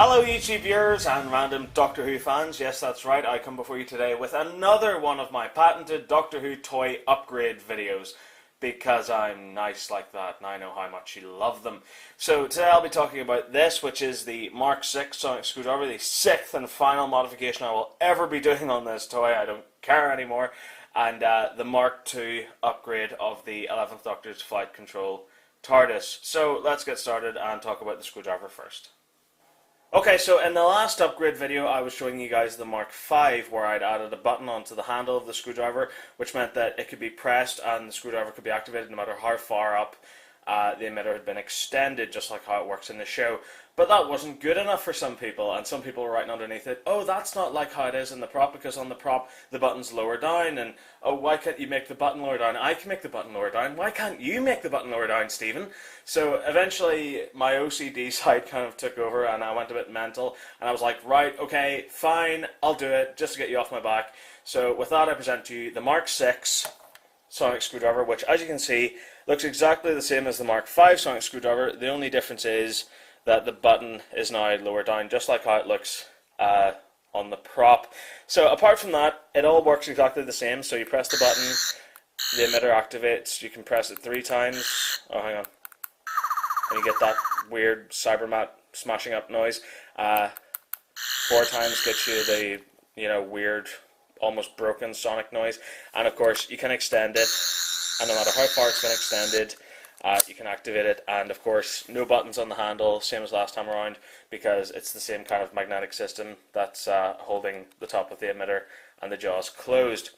Hello YouTube viewers and random Doctor Who fans, yes that's right, I come before you today with another one of my patented Doctor Who toy upgrade videos, because I'm nice like that and I know how much you love them. So today I'll be talking about this, which is the Mark 6 sonic screwdriver, the 6th and final modification I will ever be doing on this toy, I don't care anymore, and the Mark 2 upgrade of the 11th Doctor's Flight Control TARDIS. So let's get started and talk about the screwdriver first. Okay, so in the last upgrade video I was showing you guys the Mark 5 where I'd added a button onto the handle of the screwdriver, which meant that it could be pressed and the screwdriver could be activated no matter how far up the emitter had been extended, just like how it works in the show. But that wasn't good enough for some people, and some people were writing underneath it, oh, that's not like how it is in the prop, because on the prop the button's lower down, and oh, why can't you make the button lower down? I can make the button lower down. Why can't you make the button lower down, Stephen? So eventually my OCD side kind of took over and I went a bit mental, and I was like, right, okay, fine, I'll do it, just to get you off my back. So with that I present to you the Mark 6 sonic screwdriver, which as you can see looks exactly the same as the Mark 5 sonic screwdriver. The only difference is that the button is now lower down, just like how it looks on the prop. So apart from that, it all works exactly the same. So you press the button, the emitter activates, you can press it 3 times, oh hang on, and you get that weird Cybermat smashing up noise. 4 times gets you the, weird, almost broken sonic noise, and of course you can extend it, and no matter how far it's been extended, you can activate it. And of course no buttons on the handle, same as last time around, because it's the same kind of magnetic system that's holding the top of the emitter and the jaws closed.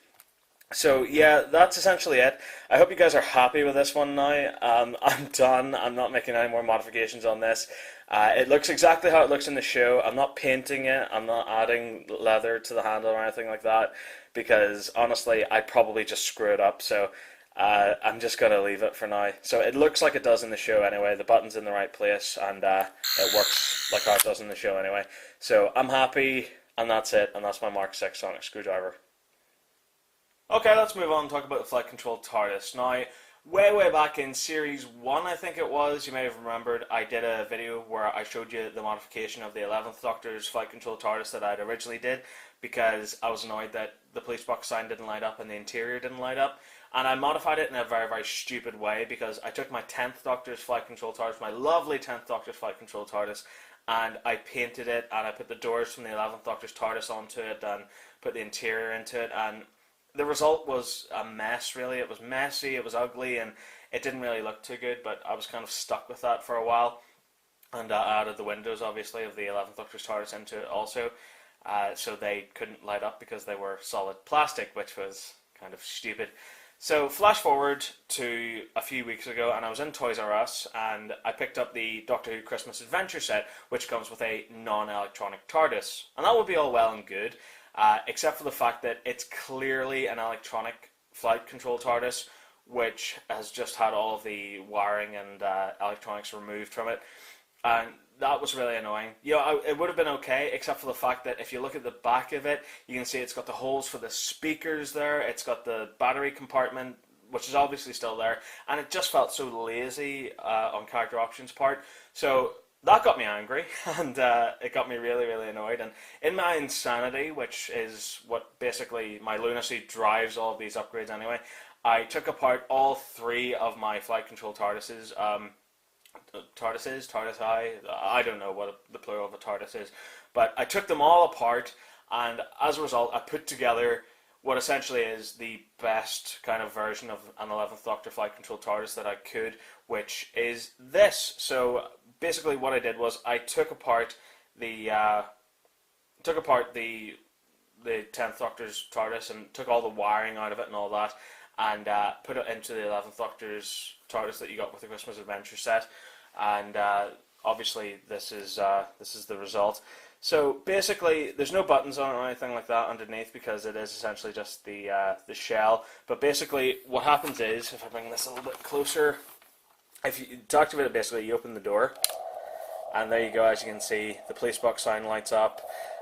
So yeah, that's essentially it. I hope you guys are happy with this one now. I'm done. I'm not making any more modifications on this. It looks exactly how it looks in the show. I'm not painting it. I'm not adding leather to the handle or anything like that, because honestly I'd probably just screw it up. So I'm just going to leave it for now. So it looks like it does in the show anyway. The button's in the right place, and it works like how it does in the show anyway. So I'm happy, and that's it. And that's my Mark 6 sonic screwdriver. Okay, let's move on and talk about the Flight Control TARDIS. Now, way back in Series 1, I think it was, you may have remembered, I did a video where I showed you the modification of the 11th Doctor's Flight Control TARDIS that I'd originally did, because I was annoyed that the police box sign didn't light up and the interior didn't light up. And I modified it in a very stupid way, because I took my 10th Doctor's Flight Control TARDIS, my lovely 10th Doctor's Flight Control TARDIS, and I painted it, and I put the doors from the 11th Doctor's TARDIS onto it, and put the interior into it, and the result was a mess, really. It was messy, it was ugly, and it didn't really look too good, but I was kind of stuck with that for a while. And I added the windows, obviously, of the 11th Doctor's TARDIS into it also, so they couldn't light up because they were solid plastic, which was kind of stupid. So flash forward to a few weeks ago, and I was in Toys R Us, and I picked up the Doctor Who Christmas Adventure set, which comes with a non-electronic TARDIS. And that would be all well and good, except for the fact that it's clearly an electronic flight control TARDIS, which has just had all of the wiring and electronics removed from it, and that was really annoying. It would have been okay, except for the fact that if you look at the back of it, you can see it's got the holes for the speakers there, it's got the battery compartment, which is obviously still there, and it just felt so lazy on Character Options' part. So that got me angry, and it got me really annoyed. And in my insanity, which is what basically my lunacy drives all of these upgrades anyway, I took apart all 3 of my flight control TARDISes. TARDIS I don't know what the plural of a TARDIS is, but I took them all apart, and as a result I put together what essentially is the best kind of version of an 11th Doctor Flight Control TARDIS that I could, which is this. So basically what I did was I took apart the 10th Doctor's TARDIS and took all the wiring out of it and all that, and put it into the 11th Doctor's TARDIS that you got with the Christmas Adventure set, and obviously this is the result. So basically there's no buttons on it or anything like that underneath, because it is essentially just the shell. But basically what happens is, if I bring this a little bit closer, to activate it, basically you open the door, and there you go. As you can see, the police box sign lights up,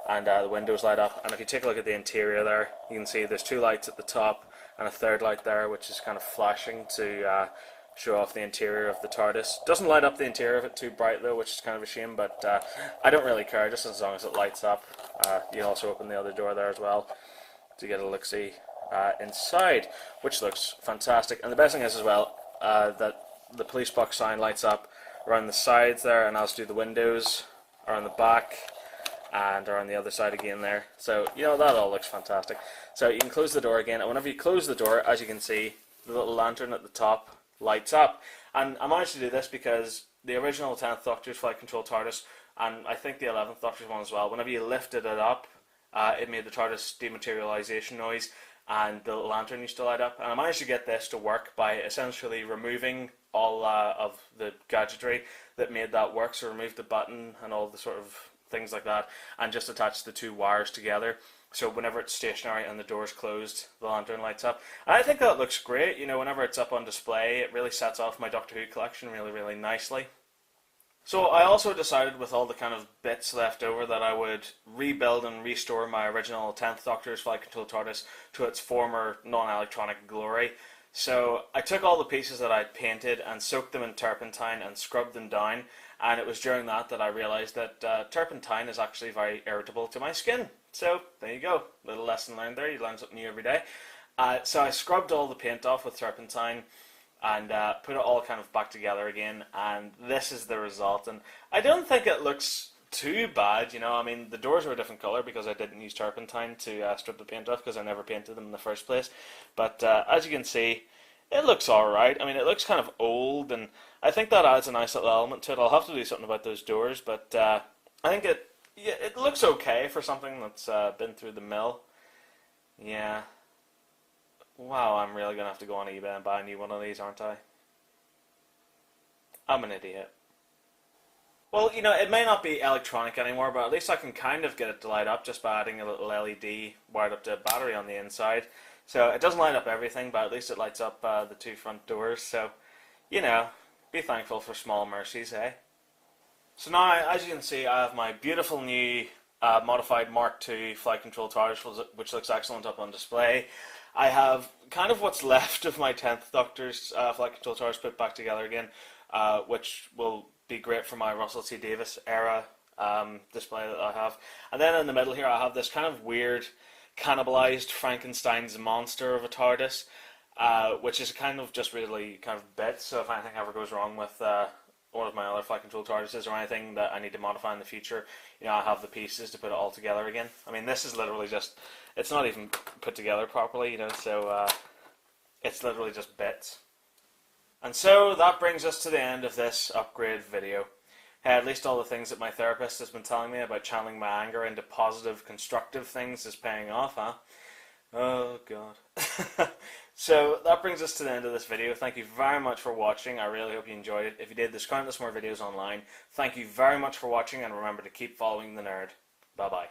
and the windows light up, and if you take a look at the interior there, you can see there's 2 lights at the top and a 3rd light there, which is kind of flashing to show off the interior of the TARDIS. Doesn't light up the interior of it too bright though, which is kind of a shame, but I don't really care, just as long as it lights up. You can also open the other door there as well to get a look-see inside, which looks fantastic. And the best thing is as well that the police box sign lights up around the sides there, and as do the windows around the back and around the other side again there. So, you know, that all looks fantastic. So you can close the door again, and whenever you close the door, as you can see, the little lantern at the top lights up. And I managed to do this because the original 10th Doctor's Flight Control TARDIS, and I think the 11th Doctor's one as well, whenever you lifted it up, it made the TARDIS dematerialization noise, and the lantern used to light up. And I managed to get this to work by essentially removing all of the gadgetry that made that work. So remove the button and all the sort of things like that, and just attach the two wires together. So whenever it's stationary and the door's closed, the lantern lights up. And I think that looks great. You know, whenever it's up on display, it really sets off my Doctor Who collection really, really nicely. So I also decided, with all the kind of bits left over, that I would rebuild and restore my original 10th Doctor's Flight Control TARDIS to its former non-electronic glory. So I took all the pieces that I'd painted and soaked them in turpentine and scrubbed them down, and it was during that I realised that turpentine is actually very irritable to my skin. So there you go, little lesson learned there, you learn something new every day. So I scrubbed all the paint off with turpentine and put it all kind of back together again, and this is the result. And I don't think it looks too bad, you know. I mean, the doors were a different colour because I didn't use turpentine to strip the paint off, because I never painted them in the first place. But as you can see, it looks alright. I mean, it looks kind of old, and I think that adds a nice little element to it. I'll have to do something about those doors, but I think it looks okay for something that's been through the mill. Yeah. Wow, I'm really going to have to go on eBay and buy a new one of these, aren't I? I'm an idiot. Well, you know, it may not be electronic anymore, but at least I can kind of get it to light up just by adding a little LED wired up to a battery on the inside. So it doesn't light up everything, but at least it lights up the two front doors. So, you know, be thankful for small mercies, eh? So now, as you can see, I have my beautiful new modified Mark II Flight Control TARDIS, which looks excellent up on display. I have kind of what's left of my 10th Doctor's Flight Control TARDIS put back together again, which will be great for my Russell T Davies era display that I have. And then in the middle here I have this kind of weird cannibalized Frankenstein's monster of a TARDIS, which is kind of just really kind of bits, so if anything ever goes wrong with one of my other Flight Control TARDISes or anything that I need to modify in the future, you know, I have the pieces to put it all together again. I mean, this is literally just, it's not even put together properly, you know, so it's literally just bits. And so that brings us to the end of this upgrade video. Hey, at least all the things that my therapist has been telling me about channeling my anger into positive, constructive things is paying off, huh? Oh, God. So that brings us to the end of this video. Thank you very much for watching. I really hope you enjoyed it. If you did, there's countless more videos online. Thank you very much for watching, and remember to keep following the nerd. Bye-bye.